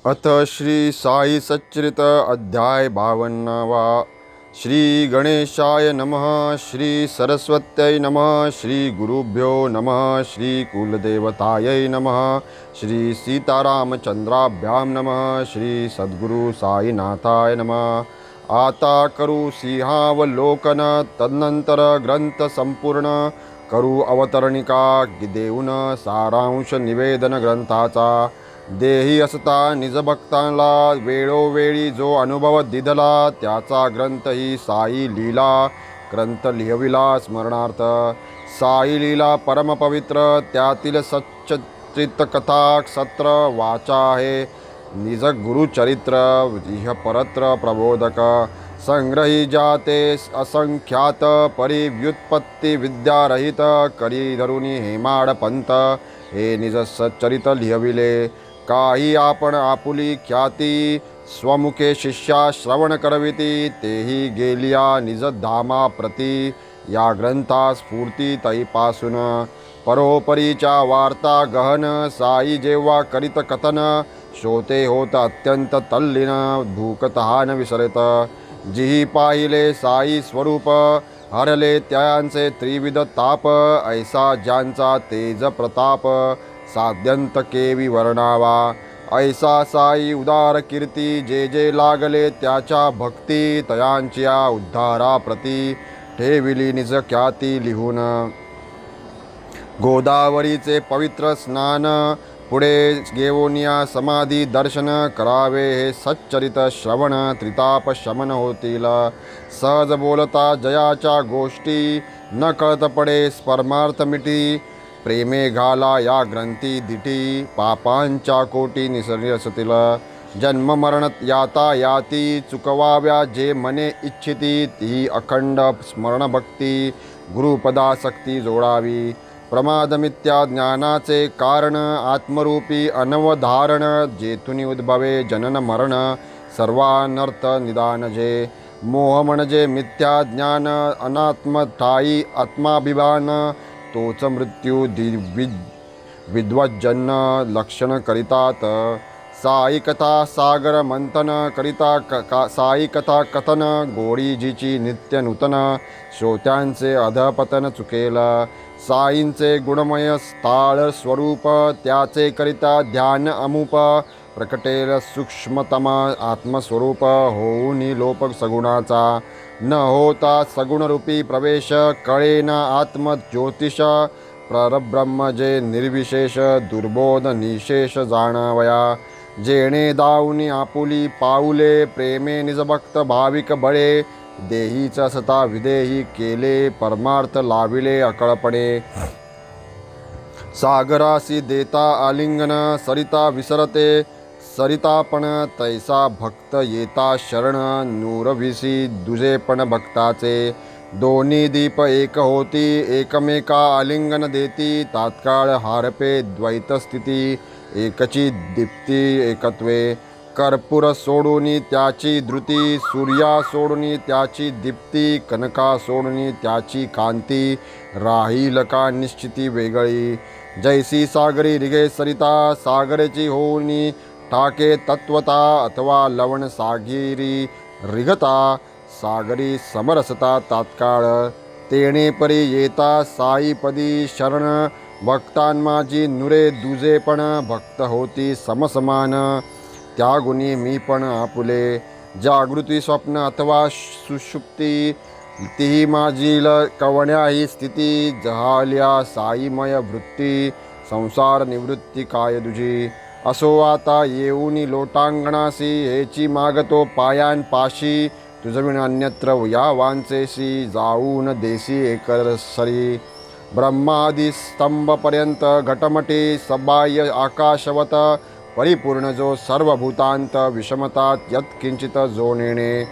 अथ श्री साई सच्चरित अध्याय 52वा। श्री गणेशाय नमः। श्री सरस्वत्यै नमः। श्री गुरुभ्यो नमः। श्री कुलदेवतायै नमः। श्री सीतारामचंद्राभ्यां नमः। श्री सद्गुरु साईनाथाय नमः। आता करू सिंहावलोकन, तदनंतर ग्रंथ संपूर्ण करू अवतरणिका, देऊन सारांश निवेदन ग्रंथाचा। देही असता निजभक्तांना, वेळोवेळी जो अनुभव दिधला, त्याचा ग्रंथ ही साई लीला ग्रंथ लिहविला स्मरणार्थ। साई लीला परमपवित्र, त्यातील सच्चित कथा सत्र वाचा आहे। निज गुरुचरित्र इह परत्र प्रबोधक, संग्रही जाते असंख्यात, परिव्युत्पत्ती विद्यारहित, करी धरुनी हेमाड पंथ, हे निज सच्चरित लिहविले। काही आपण आपुली ख्याती, स्वमुखे शिष्या श्रवण करविती, तेही गेलिया निज धामा प्रती। या ग्रंथा स्फूर्ती तैपासून परोपरीच्या वार्ता गहन, साई जेव्हा करीत कथन, श्रोते होत अत्यंत तल्लीन, भूक तहान विसरत। जिही पाहिले साई स्वरूप, हरले त्यांचे त्रिविध ताप, ऐसा ज्यांचा तेज प्रताप, साध्यंत केवी वर्णावा। ऐसा साई उदार कीर्ती, जे जे लागले त्याच्या भक्ती, तयांच्या उद्धारा प्रती, ठेविली निज ख्याती लिहून। गोदावरीचे पवित्र स्नान, पुढे घेऊनिया समाधी दर्शन, करावे हे सच्चरित श्रवण, त्रिताप शमन होतील। सहज बोलता जयाच्या गोष्टी, न कळत पडे परमार्थ मिटी, प्रेमे घाला या ग्रंथी दिठी, पापांच्या कोटी निसरतील। जन्म मरण याता याती, चुकवाव्या जे मने इच्छिती, ती अखंड स्मरण भक्ती, गुरुपदासक्ती जोडावी। प्रमाद मिथ्या ज्ञानाचे कारण, आत्मरूपी अनवधारण, जेथुनी उद्भवे जनन मरण, सर्वानर्थ निदान जे। मोह म्हणजे मिथ्या ज्ञान, अनात्म ठाई आत्माभिमान, तोच मृत्यू विद्वज्जन लक्षण करितात। साई कथा सागर मंथन करिता, साई कथा कथन, गोडी जिची नित्य नूतन, श्रोत्यांचे अधपतन चुकेल। साईंचे गुणमय स्थाळ स्वरूप, त्याचे करिता ध्यान अमुप, प्रकटेल सूक्ष्मतम आत्मस्वरूप, होऊन लोप सगुणाचा, न होता सगुणरूपी प्रवेश, कळेना आत्मज्योतिष, परब्रह्म जे निर्विशेष, दुर्बोध निशेष जाणवया। जेणे दाऊनी आपुली पाऊले, प्रेमे निजभक्त भाविक बळे, देहीच असता विदेही केले, परमार्थ लाविले अकळपणे। सागरासी देता आलिंगन, सरिता विसरते सरितापण, तैसा भक्त येता शरण, नुरविसी दुजेपण भक्ताचे। दोन्ही दीप एक होती, एकमेका आलिंगन देती, तात्काळ हारपे द्वैत स्थिती, एकची दीप्ती एकत्वे। कर्पूर सोडूनी त्याची धृती, सूर्या सोडूनी त्याची दीप्ती, कनका सोडूनी त्याची कांती, राहील का निश्चिती वेगळी। जैसी सागरी रिगे सरिता, सागरेची होऊनी टाके तत्वता, अथवा लवण सागिरी रिगता, सागरी समरसता तात्काळ। तेणे परी येता साईपदी शरण, भक्तांमाजी नुरे दुजेपण, भक्त होती समसमान, त्यागुणी मी पण आपुले। जागृती स्वप्न अथवा सुषुप्ती, तीही माझी कवण्याही स्थिती, जहाल्या साईमय वृत्ती, संसार निवृत्ती काय तुझी। असो आता येऊनी लोटांगणासी, हेची मागतो पायान पाशी, तुझविण अन्यत्र या वांचेसी, जाऊन देसी एकसरी। ब्रह्मादी स्तंभपर्यंत घटमटी, सबाह्य आकाशवत, परिपूर्ण जो सर्वभूतांत, विषमतात यत्किंचित जो नेणे।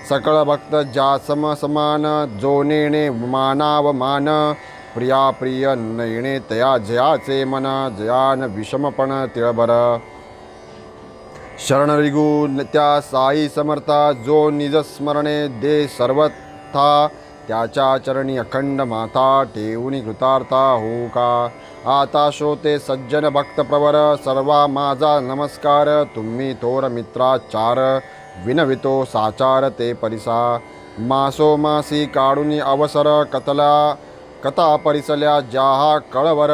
सकळ भक्त ज्या समान, जो नेणे मानावमान, प्रिया प्रिय नयणे तया जयाचे मन, जयान विषमपण तिळभर। शरण रिगू त्या साई समर्था, जो निज स्मरणे दे सर्वथा, त्याच्या चरणी अखंड माथा ठेवून कृतार्था होऊ का. आता श्रोते सज्जन भक्त प्रवर सर्वा माझा नमस्कार. तुम्ही थोर मित्राचार विनवितो साचार ते परिसा. मासो मासी काढून अवसर कथा परिसल्या ज्याहा कळवर.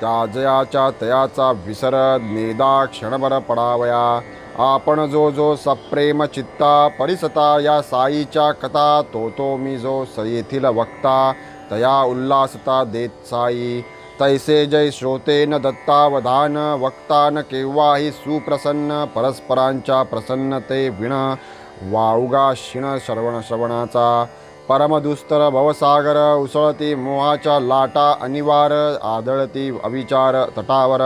त्याजयाच्या तयाचा विसर नेदा क्षणभर पडावया. आपण जो जो सप्रेम चित्ता परिसता या साईच्या कथा तो मी जो येथील वक्ता तया उल्हासता देत साई. तैसे जय श्रोते न दत्तावधान वक्ता न केव्हाही सुप्रसन्न. परस्परांच्या प्रसन्नते विण वाऊगा क्षीण श्रवणाचा. परमदुस्तर भवसागर उसळती मोहाच्या लाटा अनिवार. आदळती अविचार तटावर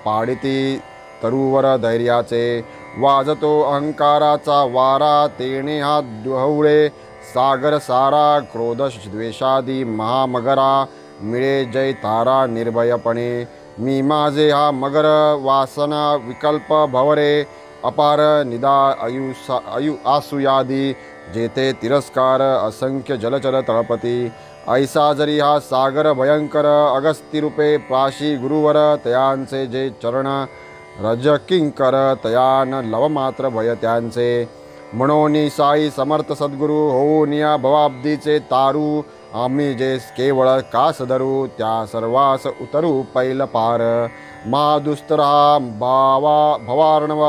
पाडिती तरुवर धैर्याचे. वाजतो अहंकाराचा वारा तेणे हा दुहवळे सागर सारा. क्रोध द्वेषादी महामगरा मिळे जय तारा निर्भयपणे. मी माझे हा मगर वासना विकल्प भवरे अपार निदा आसुयादी. जेथे तिरस्कार असंख्य जलचर तळपती. ऐसा जरी हा सागर भयंकर अगस्तिरूपे पाशी गुरुवर. तयांचे जे चरण रजकिंकर तयान लवमात्र भय त्यांचे. म्हणून साई समर्थ सद्गुरु होऊन या भवाब्दीचे तारू. आम्ही जे केवळ कास धरू त्या सर्वास उतरू पैल पार. महादुस्तर हा भवार्णव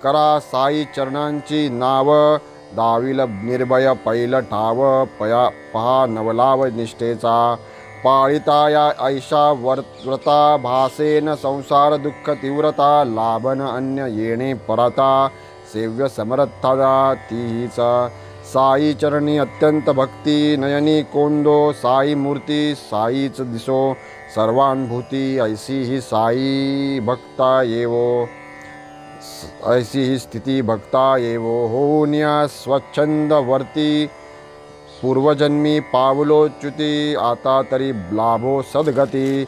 करा साई चरणांची नाव. दाविल निर्भय पैल ठाव पहा नवलाव निष्ठेचा. पाळिता या ऐशा व्रता भासेन संसार दुःख तीव्रता. लाभन अन्य येणे परता सेव्य समर्थता तीच. साई चरणी अत्यंत भक्ती नयनी कोंदो. साई मूर्ती साईच दिसो सर्वानुभूती. ऐसी ही साई भक्ता येवो ऐसी ही स्थिती भक्ता येवो. होऊन या स्वच्छंद वर्ती पूर्वजन्मी पावलोच्युती. आता तरी लाभो सद्गती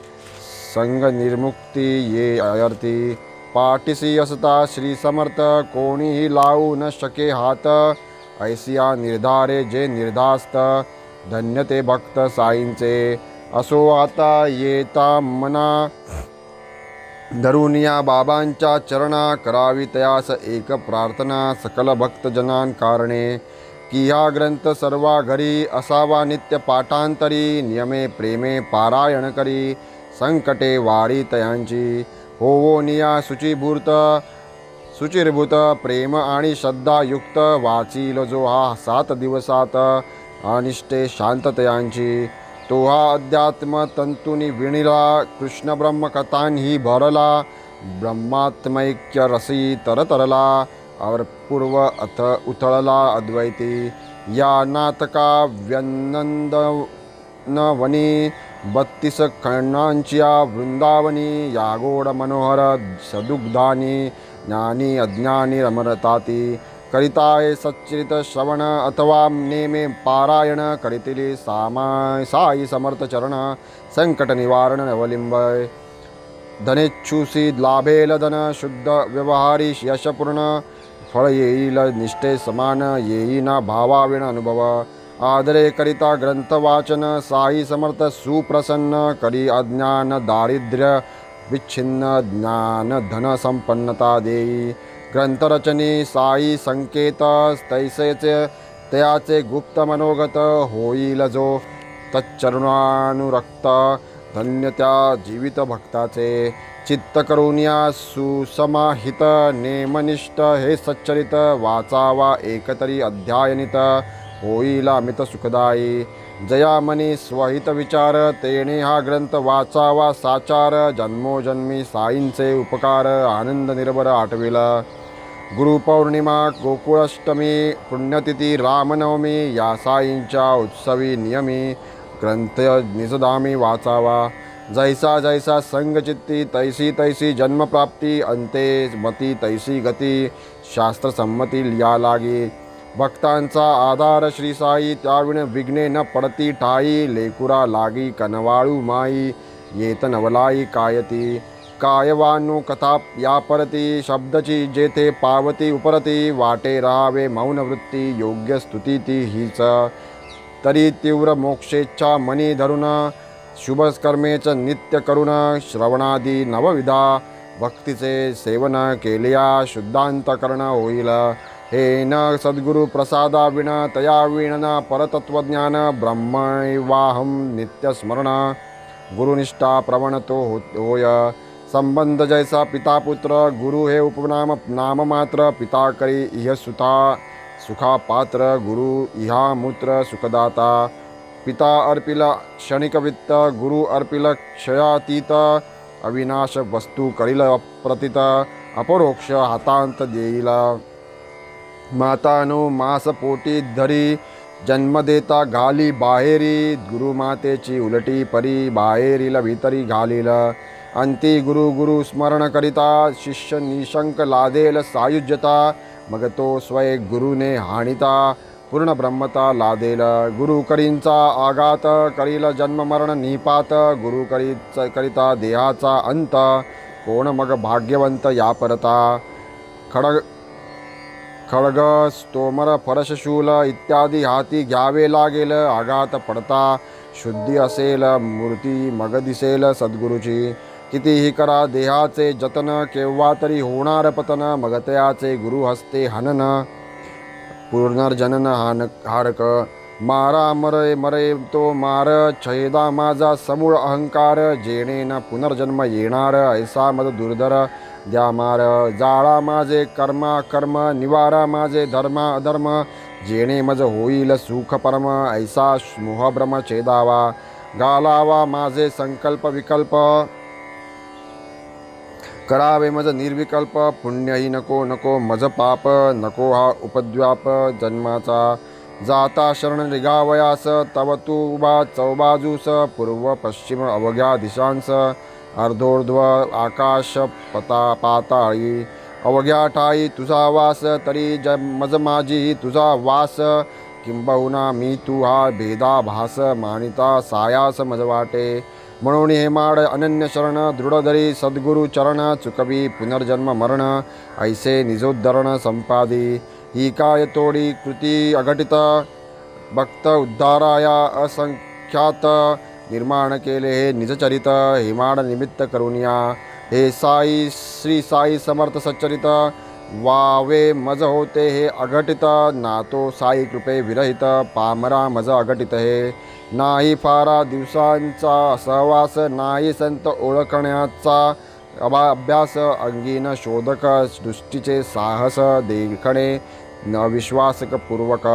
संग निर्मुक्ती ये अर्थी. पाठीसी असता श्री समर्थ कोणीही लावू न शके हात. ऐसिया निर्धारे जे निर्धास्त धन्य ते भक्त साईंचे. असो आता येता मना धरून या बाबांच्या चरणा. करावी तयास एक प्रार्थना सकल भक्तजनांकारणे. की हा ग्रंथ सर्वा घरी असावा नित्य पाठांतरी. नियमे प्रेमे पारायण करी संकटे वारी तयांची. होवो निया शुचिर्भूत प्रेम आणि श्रद्धायुक्त. वाचील जो हा 7 दिवसात अनिष्टे शांततयांची. तो हा अध्यात्म तंतुनी विणिला कृष्ण ब्रह्मकथांही भरला. ब्रह्मात्मैक्य रसी तरतरला और पूर्व अथ उथळला अद्वैती. या नाटका व्यनंदनवनी 32 खंडांच्या वृंदावनी. या गोड मनोहर सदुग्धानी ज्ञानी अज्ञानी रमरताती. करिताय सच्चरित श्रवण अथवा नेमे पारायण. करीतिली साई समर्थ चरण संकट निवारण अवलिंबय. धनेच्छुसी लाभेल धन शुद्ध व्यवहारी यशपूर्ण. फळ येईल निष्ठे समान येईना भावाविण अनुभव. आदरे करिता ग्रंथ वाचन साई समर्थ सुप्रसन्न. करी अज्ञान दारिद्र्य विच्छिन्न ज्ञान धन संपन्नता देई. ग्रंथरचनी साई संकेत तैसेचे तयाचे गुप्त मनोगत. होईल जो तच्चरणानुरक्त धन्य त्या जीवित भक्ताचे. चित्त करून या सुसमाहित नेमनिष्ठ हे सच्चरित. वाचावा एकतरी अध्यायनित होईल अमित सुखदायी. जयामनी स्वहित विचार तेणे हा ग्रंथ वाचावा साचार. जन्मोजन्मी साईंचे उपकार आनंद निर्भर आठविल. गुरुपौर्णिमा गोकुळाष्टमी पुण्यतिथी रामनवमी. या साईंच्या उत्सवी नियमी ग्रंथ निजधामी वाचावा. जैसा जैसा संगचित्ती तैसी तैसी जन्मप्राप्ती. अंते मती तैसी गती शास्त्रसंमती या लागी. भक्तांचा आधार श्री साई त्याविण विघ्ने न पडती ठाई. लेकुरा लागी कनवाळू माई येत नवलाई कायती. कायवानु कथा या परती शब्दची जेथे पावती उपरती. वाटे राहावे मौन वृत्ती योग्य स्तुती ती हीच. तरी तीव्र मोक्षेच्छा मनी धरून शुभकर्मेच नित्य करून श्रवणादी नवविधा भक्तीचे सेवन केलिया शुद्धांतकरण होईल. हे न सद्गुरु प्रसादा विना तया विण परतत्वज्ञान ब्रह्मैवाहम नित्यस्मरण गुरुनिष्ठा प्रवणतो होय. संबंध जैसा पिता पुत्र गुरु हे उपनाम नाम मात्र पिता करी इह सुता सुखा पात्र गुरु इहा मूत्र सुखदाता. पिता अर्पिल क्षणिक वित्त गुरु अर्पिल क्षयातीत अविनाश वस्तू करील अप्रतीत अपरोक्ष हातांत देईल. मातानो मास पोटी धरी जन्म देता घाली बाहेरी गुरुमातेची उलटी परी बाहेरील भीतरी घालील. अंती गुरु गुरु स्मरण करिता शिष्य निशंक लादेल सायुज्यता मग तो स्वय गुरुने हाणिता पूर्ण ब्रह्मता लादेल. गुरु करींचा आघात करील जन्म मरण निपात गुरु करिता देहाचा अंत कोण मग भाग्यवंत या परता. खड्ग स्तोमर फरशशूल इत्यादी हाती घ्यावे लागेल. आघात पडता शुद्धी असेल मूर्ती मग दिसेल सद्गुरूची. कितीही करा देहाचे जतन केव्हा तरी होणार पतन मग तयाचे गुरु हस्ते हनन पुनर्जनन हारक. मारा मरे मरे तो मार छेदा माझा समूळ अहंकार जेणेन पुनर्जन्म येणार ऐसा मद दुर्धर द्या मार. जाळा माझे कर्मा कर्म निवारा माझे धर्मा अधर्म जेणे मज होईल सुख परम ऐसा मोहभ्रम छेदावा. घालावा माझे संकल्प विकल्प करावे मज निर्विकल्प पुण्यही नको नको मज पाप नको हा उपद्व्याप जन्माचा. जाता शरण निघावयास तव तू उभा चौबाजूस पूर्व पश्चिम अवघ्या दिशांस अर्धोर्ध्व आकाश पाताळी अवघ्या ठाई तुझा वास तरी मज माझी तुझा वास किंबहुना मी तू हा भेदा भास मानिता सायास मज वाटे. म्हणून हे माड अनन्य शरण दृढधरी सद्गुरु चरण चुकवी पुनर्जन्म मरण ऐसे निजोद्धरण संपादी. ही काय तोडी कृती अघटित भक्त उद्धाराया असंख्यात निर्माण केले हे निजचरित हिमाड निमित्त करुनिया. हे साई श्री साई समर्थ सच्चरित वावे मज होते हे अघटित नातो साई कृपे विरहित पामरा मज अघटित हे. नाही फारा दिवसांचा सहवास नाही संत ओळखण्याचा अभ्यास अंगीन शोधक दृष्टीचे साहस देखणे न विश्वासपूर्वक.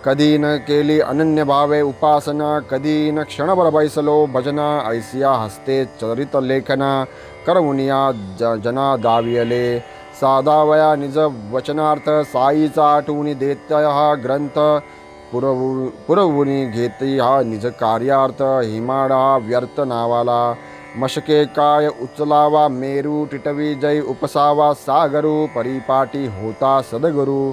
कधी न केली अनन्य भावे उपासना कधी न क्षणभर बैसलो भजना ऐसिया हस्ते चरित लेखना करमुनिया जना दावियले. साधावया निज वचनार्थ साईचा आठवणी देत हा ग्रंथ पुरवुनी घेती हा निज कार्यार्थ. हिमाडा व्यर्थ नावाला मशके काय उचलावा मेरू टिटवी जय उपसावा सागरू परिपाटी होता सद्गुरु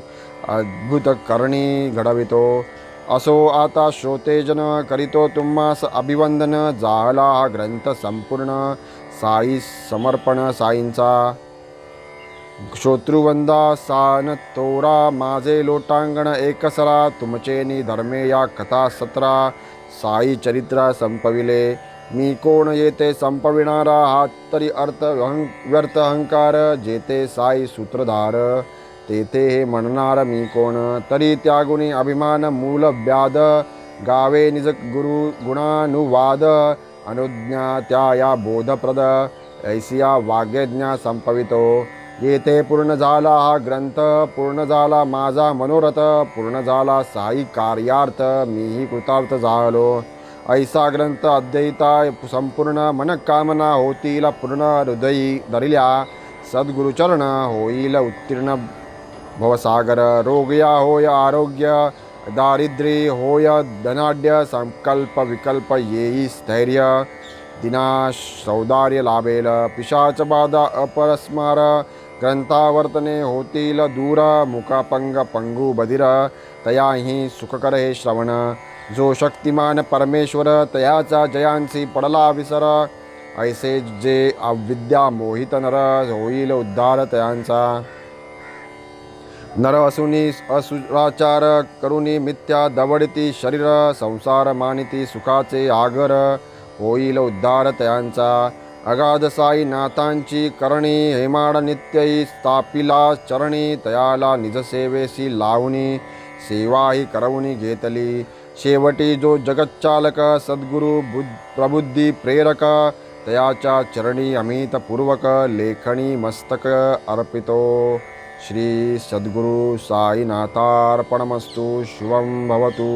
अद्भुत करणी घडवितो. असो आता श्रोतेजन करीतो तुम्हास अभिवंदन झाला हा ग्रंथ संपूर्ण साई समर्पण साईंचा. श्रोतृवंदा सान तोरा माझे लोटांगण एकसरा तुमचे धर्मे या कथा सतरा साई चरित्र संपविले. मी कोण येते संपविणारा हात तरी अर्थ व्यर्थ अहंकार जेते साई सूत्रधार तेथे हे म्हणणार मी कोण. तरी त्यागुणी अभिमान मूल व्याध गावे निज गुरु गुणानुवाद अनुज्ञा त्या या बोधप्रद ऐसिया वाग्यज्ञा संपवितो. येथे पूर्ण झाला हा ग्रंथ पूर्ण झाला माझा मनोरथ पूर्ण झाला साई कार्यार्थ मीही कृतार्थ झालो. ऐसा ग्रंथ अद्वैता संपूर्ण मनकामना होतील पूर्ण हृदयी धरिल्या सद्गुरुचरण होईल उत्तीर्ण भवसागर. रोगया होय आरोग्य दारिद्र्य होय धनाढ्य संकल्प विकल्प येई स्थैर्य दिनाश सौदार्य लाभेल. पिशाच बाधा अपरस्मार ग्रंथावर्तने होतील दूर मुकापंग पंगू बधिर तयाही सुखकर हे श्रवण. जो शक्तिमान परमेश्वर तयाचा जयांसी पडला विसर ऐसे जे अविद्या मोहित नर होईल उद्धार तयांचा. नर असुनी असुराचार करुनी मिथ्या दवडिती शरीर संसार मानिती सुखाचे आगर होईल उद्धार तयांचा अगाध साई नाथांची करणी हेमाड नित्यई स्थापिला चरणी तयाला निजसेवेसी लावणी सेवा ही करवणी घेतली शेवटी जो जगच्चालक सद्गुरु प्रबुद्धी प्रेरक तयाच्या चरणी अमितपूर्वक लेखणी मस्तक अर्पितो श्री सद्गुरु साईनाथार्पणमस्तु शुभं भवतु।